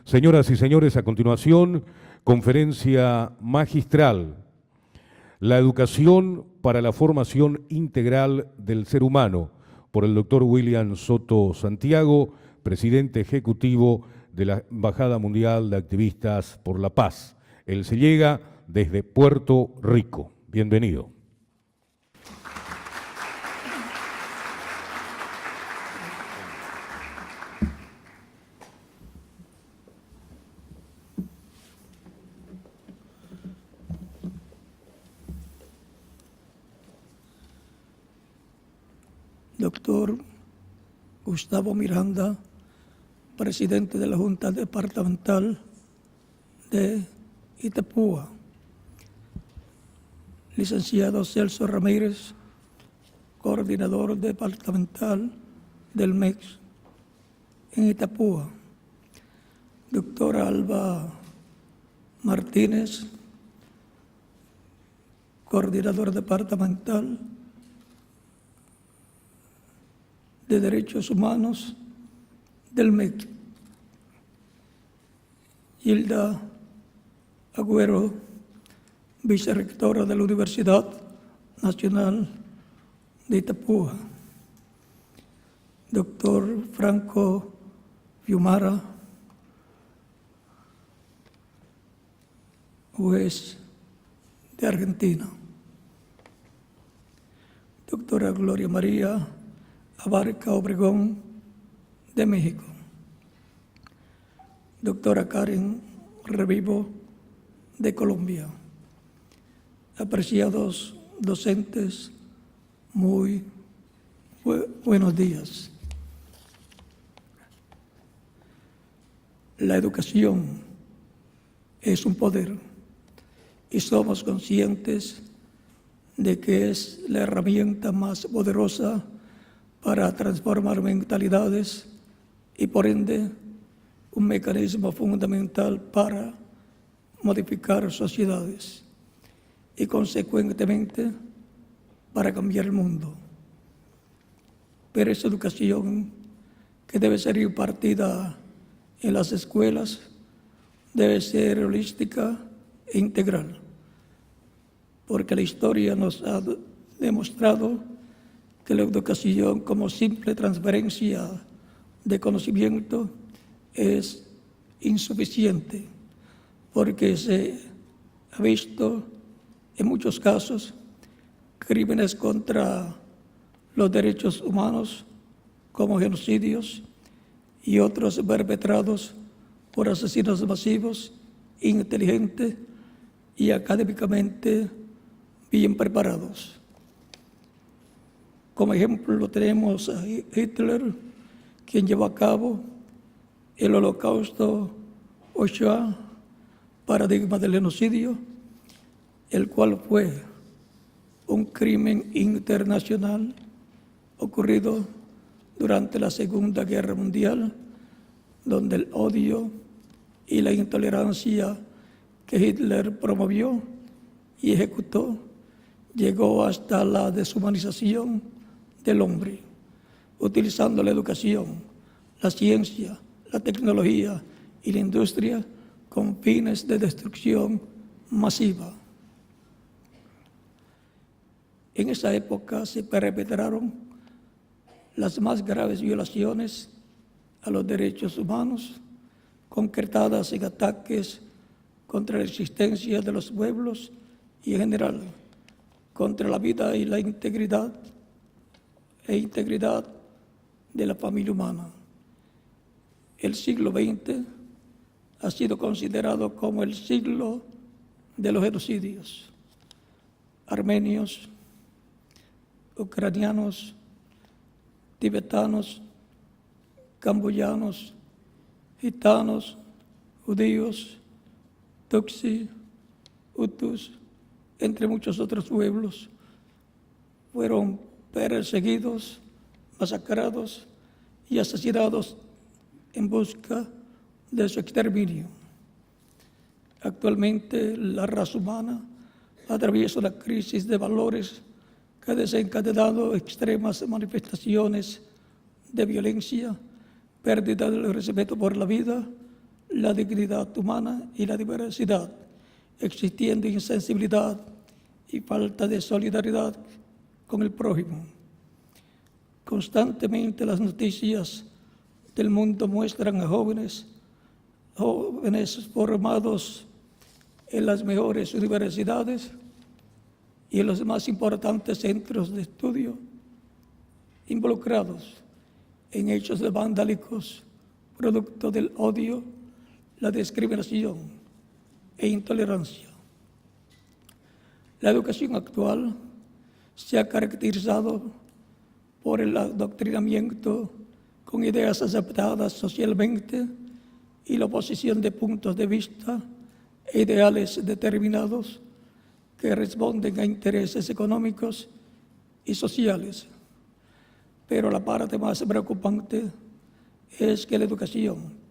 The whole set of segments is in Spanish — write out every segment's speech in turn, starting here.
Señoras y señores, a continuación, conferencia magistral, la educación para la formación integral del ser humano, por el doctor William Soto Santiago, presidente ejecutivo de la Embajada Mundial de Activistas por la Paz. Él se llega desde Puerto Rico. Bienvenido. Doctor Gustavo Miranda, presidente de la Junta Departamental de Itapúa. Licenciado Celso Ramírez, coordinador departamental del MEX en Itapúa. Doctora Alba Martínez, coordinador departamental de Derechos Humanos del MEC. Hilda Agüero, vicerrectora de la Universidad Nacional de Itapúa. Doctor Franco Fiumara, juez de Argentina. Doctora Gloria María Abarca Obregón, de México. Doctora Karen Revivo, de Colombia. Apreciados docentes, muy buenos días. La educación es un poder y somos conscientes de que es la herramienta más poderosa para transformar mentalidades y, por ende, un mecanismo fundamental para modificar sociedades y, consecuentemente, para cambiar el mundo. Pero esa educación que debe ser impartida en las escuelas debe ser holística e integral, porque la historia nos ha demostrado que la educación como simple transferencia de conocimiento es insuficiente, porque se ha visto en muchos casos crímenes contra los derechos humanos como genocidios y otros perpetrados por asesinos masivos, inteligentes y académicamente bien preparados. Como ejemplo tenemos a Hitler, quien llevó a cabo el Holocausto o Shoah, paradigma del genocidio, el cual fue un crimen internacional ocurrido durante la Segunda Guerra Mundial, donde el odio y la intolerancia que Hitler promovió y ejecutó llegó hasta la deshumanización del hombre, utilizando la educación, la ciencia, la tecnología y la industria con fines de destrucción masiva. En esa época se perpetraron las más graves violaciones a los derechos humanos, concretadas en ataques contra la existencia de los pueblos y en general contra la vida y la integridad de la familia humana. El siglo XX ha sido considerado como el siglo de los genocidios. Armenios, ucranianos, tibetanos, camboyanos, gitanos, judíos, tutsi, hutus, entre muchos otros pueblos, fueron perseguidos, masacrados y asesinados en busca de su exterminio. Actualmente la raza humana atraviesa una crisis de valores que ha desencadenado extremas manifestaciones de violencia, pérdida del respeto por la vida, la dignidad humana y la diversidad, existiendo insensibilidad y falta de solidaridad con el prójimo. Constantemente las noticias del mundo muestran a jóvenes formados en las mejores universidades y en los más importantes centros de estudio, involucrados en hechos vandálicos, producto del odio, la discriminación e intolerancia. La educación actual se ha caracterizado por el adoctrinamiento con ideas aceptadas socialmente y la oposición de puntos de vista e ideales determinados que responden a intereses económicos y sociales. Pero la parte más preocupante es que la educación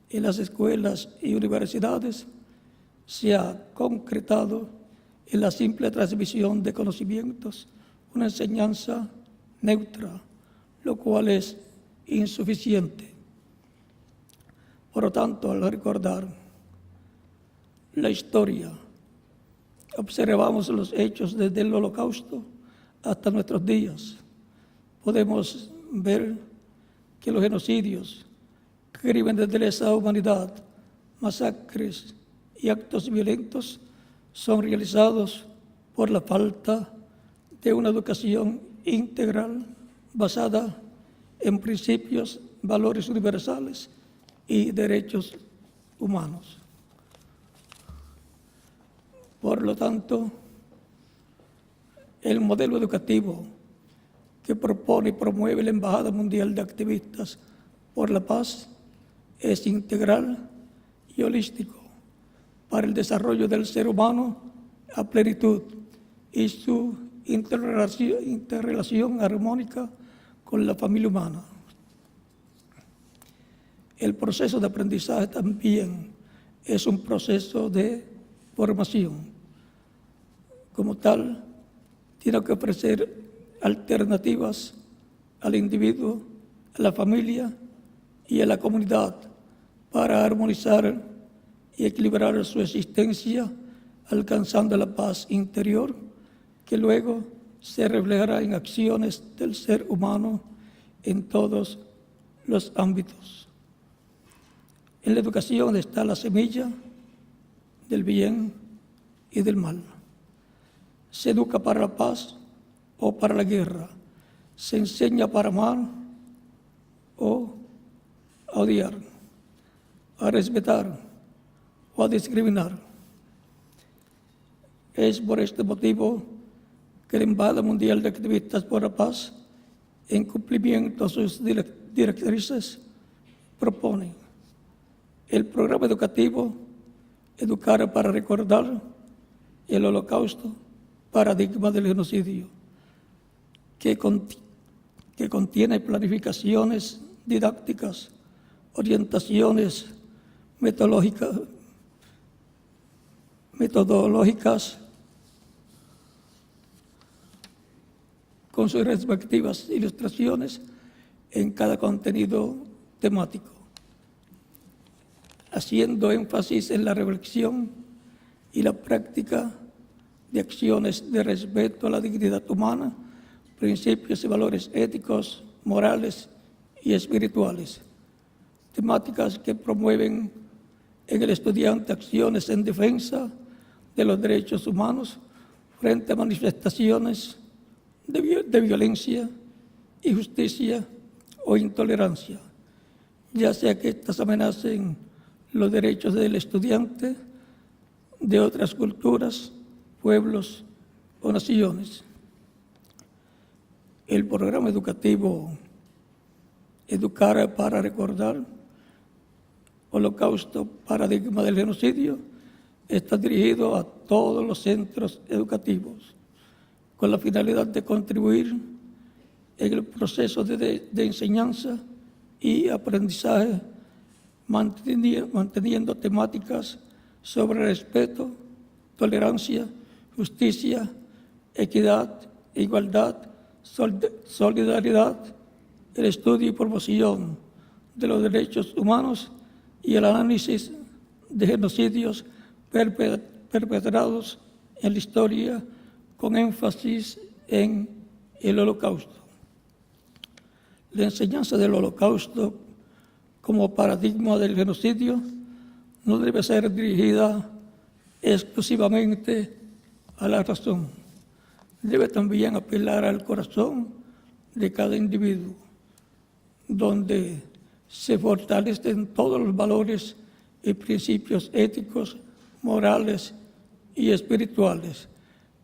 en las escuelas y universidades se ha concretado en la simple transmisión de conocimientos, una enseñanza neutra, lo cual es insuficiente. Por lo tanto, al recordar la historia, observamos los hechos desde el Holocausto hasta nuestros días. Podemos ver que los genocidios, crímenes de lesa humanidad, masacres y actos violentos son realizados por la falta de una educación integral basada en principios, valores universales y derechos humanos. Por lo tanto, el modelo educativo que propone y promueve la Embajada Mundial de Activistas por la Paz es integral y holístico para el desarrollo del ser humano a plenitud y su interrelación armónica con la familia humana. El proceso de aprendizaje también es un proceso de formación. Como tal, tiene que ofrecer alternativas al individuo, a la familia y a la comunidad para armonizar y equilibrar su existencia, alcanzando la paz interior que luego se reflejará en acciones del ser humano en todos los ámbitos. En la educación está la semilla del bien y del mal. Se educa para la paz o para la guerra. Se enseña para amar o a odiar, a respetar o a discriminar. Es por este motivo que la Embajada Mundial de Activistas por la Paz, en cumplimiento a sus directrices, propone el programa educativo Educar para Recordar el Holocausto, paradigma del genocidio, que contiene planificaciones didácticas, orientaciones metodológicas con sus respectivas ilustraciones en cada contenido temático, haciendo énfasis en la reflexión y la práctica de acciones de respeto a la dignidad humana, principios y valores éticos, morales y espirituales. Temáticas que promueven en el estudiante acciones en defensa de los derechos humanos frente a manifestaciones de violencia, injusticia o intolerancia, ya sea que estas amenacen los derechos del estudiante, de otras culturas, pueblos o naciones. El programa educativo Educar para Recordar, Holocausto, paradigma del genocidio, está dirigido a todos los centros educativos con la finalidad de contribuir en el proceso de enseñanza y aprendizaje, manteniendo temáticas sobre respeto, tolerancia, justicia, equidad, igualdad, solidaridad, el estudio y promoción de los derechos humanos y el análisis de genocidios perpetrados en la historia, con énfasis en el Holocausto. La enseñanza del Holocausto como paradigma del genocidio no debe ser dirigida exclusivamente a la razón. Debe también apelar al corazón de cada individuo, donde se fortalecen todos los valores y principios éticos, morales y espirituales,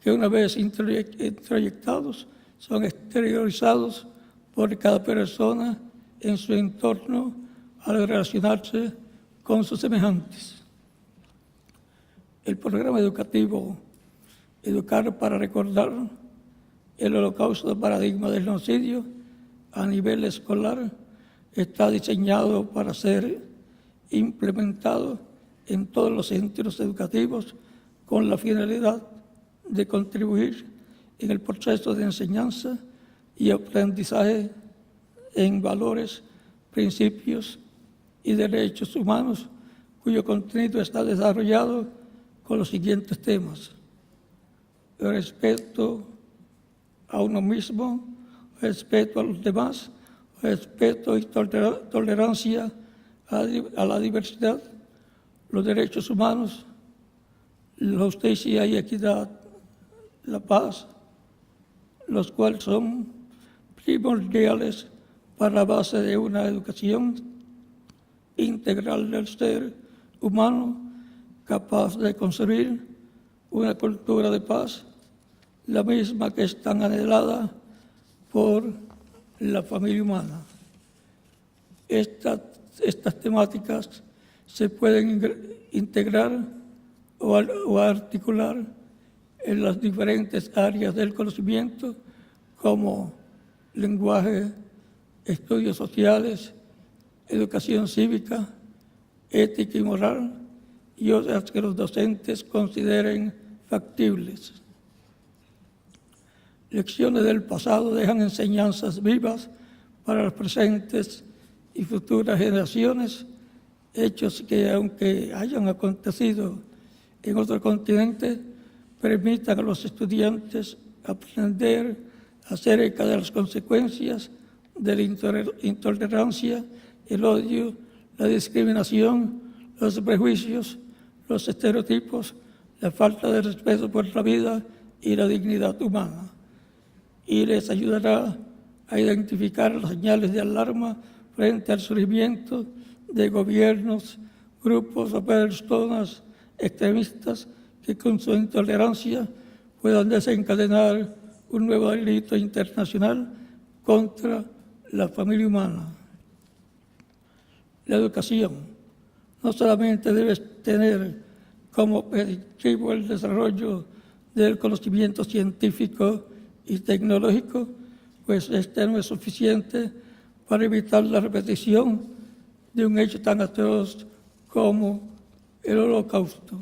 que una vez introyectados son exteriorizados por cada persona en su entorno al relacionarse con sus semejantes. El programa educativo Educar para Recordar el Holocausto Paradigma del Genocidio a nivel escolar está diseñado para ser implementado en todos los centros educativos con la finalidad de contribuir en el proceso de enseñanza y aprendizaje en valores, principios y derechos humanos, cuyo contenido está desarrollado con los siguientes temas: el respeto a uno mismo, respeto a los demás, respeto y tolerancia a la diversidad, los derechos humanos, la justicia y equidad, la paz, los cuales son primordiales para la base de una educación integral del ser humano, capaz de construir una cultura de paz, la misma que es tan anhelada por la familia humana. Estas temáticas se pueden integrar o articular en las diferentes áreas del conocimiento, como lenguaje, estudios sociales, educación cívica, ética y moral, y otras que los docentes consideren factibles. Lecciones del pasado dejan enseñanzas vivas para las presentes y futuras generaciones, hechos que, aunque hayan acontecido en otro continente, permitan a los estudiantes aprender acerca de las consecuencias de la intolerancia, el odio, la discriminación, los prejuicios, los estereotipos, la falta de respeto por la vida y la dignidad humana. Y les ayudará a identificar las señales de alarma frente al surgimiento de gobiernos, grupos o personas extremistas que con su intolerancia puedan desencadenar un nuevo delito internacional contra la familia humana. La educación no solamente debe tener como objetivo el desarrollo del conocimiento científico y tecnológico, pues este no es suficiente para evitar la repetición de un hecho tan atroz como el Holocausto,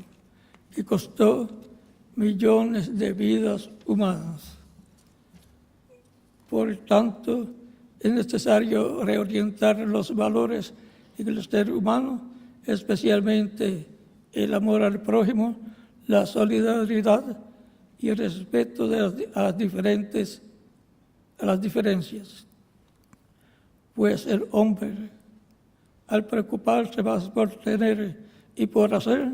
que costó millones de vidas humanas. Por tanto, es necesario reorientar los valores en el ser humano, especialmente el amor al prójimo, la solidaridad y el respeto a las diferencias. Pues el hombre, al preocuparse más por tener y por hacer,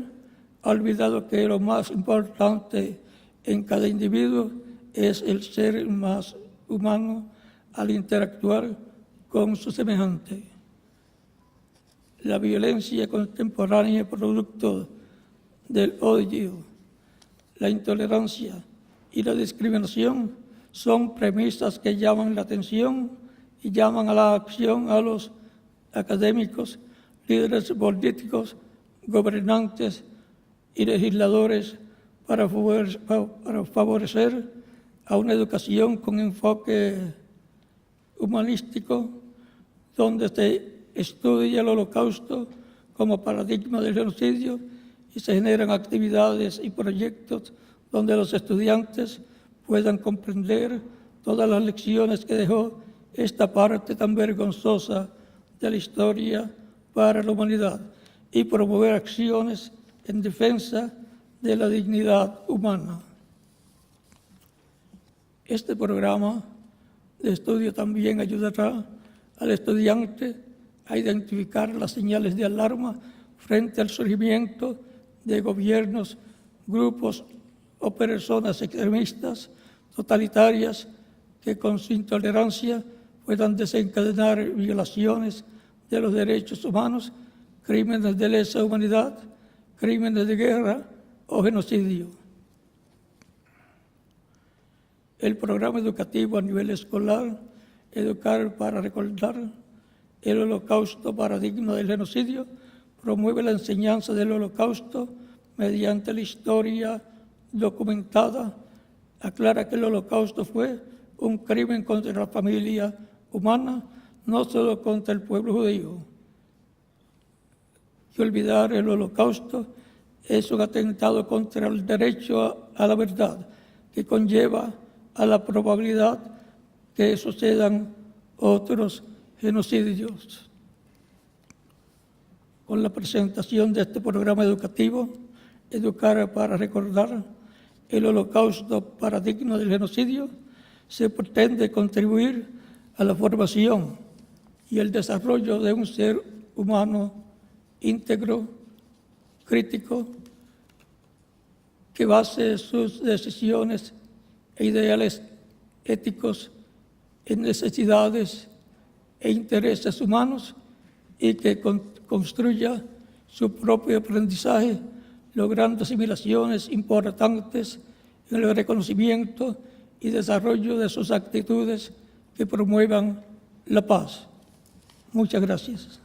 ha olvidado que lo más importante en cada individuo es el ser más humano al interactuar con su semejante. La violencia contemporánea producto del odio, la intolerancia y la discriminación son premisas que llaman la atención y llaman a la acción a los académicos, líderes políticos, gobernantes y legisladores para favorecer a una educación con enfoque humanístico, donde se estudia el Holocausto como paradigma del genocidio y se generan actividades y proyectos donde los estudiantes puedan comprender todas las lecciones que dejó esta parte tan vergonzosa de la historia para la humanidad. y promover acciones en defensa de la dignidad humana. Este programa de estudio también ayudará al estudiante a identificar las señales de alarma frente al surgimiento de gobiernos, grupos o personas extremistas, totalitarias, que con su intolerancia puedan desencadenar violaciones de los derechos humanos, crímenes de lesa humanidad, crímenes de guerra o genocidio. El programa educativo a nivel escolar, Educar para Recordar, el Holocausto Paradigma del Genocidio, promueve la enseñanza del Holocausto mediante la historia documentada, aclara que el Holocausto fue un crimen contra la familia humana, no solo contra el pueblo judío. Que olvidar el Holocausto es un atentado contra el derecho a la verdad, que conlleva a la probabilidad que sucedan otros genocidios. Con la presentación de este programa educativo, Educar para Recordar, el Holocausto Paradigma del Genocidio, se pretende contribuir a la formación y el desarrollo de un ser humano íntegro, crítico, que base sus decisiones e ideales éticos en necesidades e intereses humanos y que construya su propio aprendizaje, logrando asimilaciones importantes en el reconocimiento y desarrollo de sus actitudes que promuevan la paz. Muchas gracias.